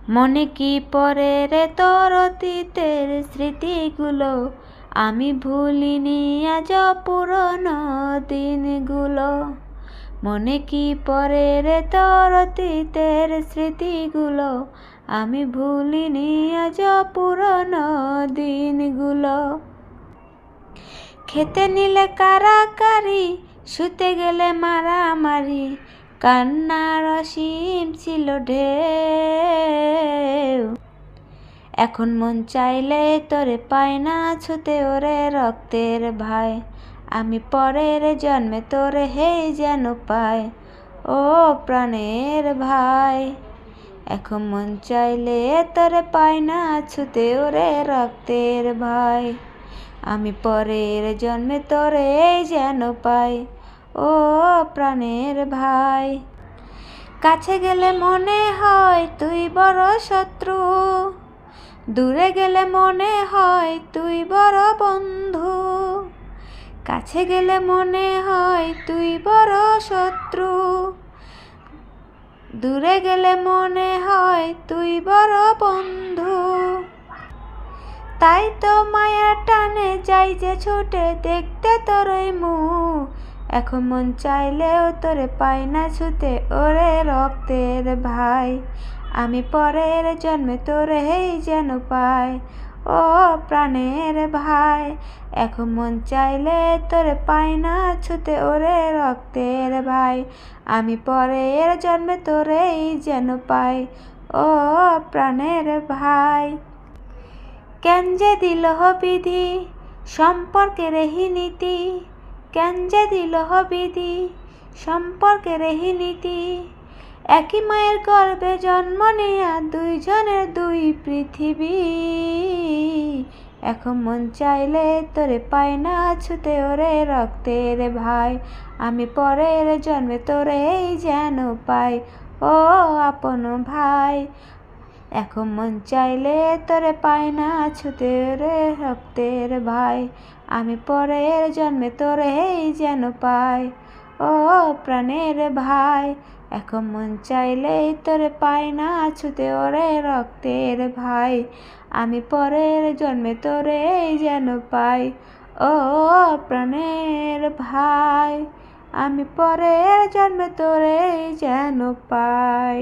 মনে কি পড়ে রে তোর অতীতের স্মৃতিগুলো, আমি ভুলিনি আজ পুরনো দিনগুলো। মনে কি পড়ে রে তোর অতীতের স্মৃতিগুলো, আমি ভুলিনি আজ পুরনো দিনগুলো। খেতে নিলে কারাকারি, শুতে গেলে মারামারি, কান্নার অসীম ছিল ঢেউ। এখন মন চাইলে তোরে পাই না ছুতে ওরে রক্তের ভাই, আমি পরের জন্মে তোরে হেই যেন পাই ও প্রাণের ভাই। এখন মন চাইলে তোরে পাই না ছুতে ওরে রক্তের ভাই, আমি পরের জন্মে তোরে যেন পাই ও প্রাণের ভাই। কাছে গেলে মনে হয় তুই বড় শত্রু, দূরে গেলে মনে হয় তুই বড় বন্ধু। কাছে গেলে মনে হয় তুই বড় শত্রু, দূরে গেলে মনে হয় তুই বড় বন্ধু। তাই তো মায়ার টানে যাই যে ছুটে দেখতে তোর ওই মুখ। এখন মন চাইলেও তোরে পাই না ছুতে ওরে রক্তের ভাই, আমি পরের জন্মে তোরে হেই যেন পাই ও প্রাণের ভাই। এখন মন চাইলে তোরে পাই না ছুতে ওরে রক্তের ভাই, আমি পরের জন্মে তোরেই যেন পাই ও প্রাণের ভাই। কেন যে দিল বিধি সম্পর্কের নীতি, কেন যে দিল বিধি সম্পর্কের নীতি। একই মায়ের গর্ভে জন্ম নেয়া দুইজনের দুই পৃথিবী। এখন মন চাইলে তোরে পাই না ছুতে ওরে রক্তের ভাই, আমি পরের জন্মে তোরেই যেন পাই ও আপন ভাই। এখন মন চাইলে তোরে পাই না ছুতে রে রক্তের ভাই, আমি পরের জন্মে তোরেই যেন পাই ও প্রাণের ভাই। এখন মন চাইলেই তোরে পাই না ছুতে ওরে রক্তের ভাই, আমি পরের জন্মে তোরেই যেন পাই ও প্রাণের ভাই, আমি পরের জন্মে তোরেই যেন পাই।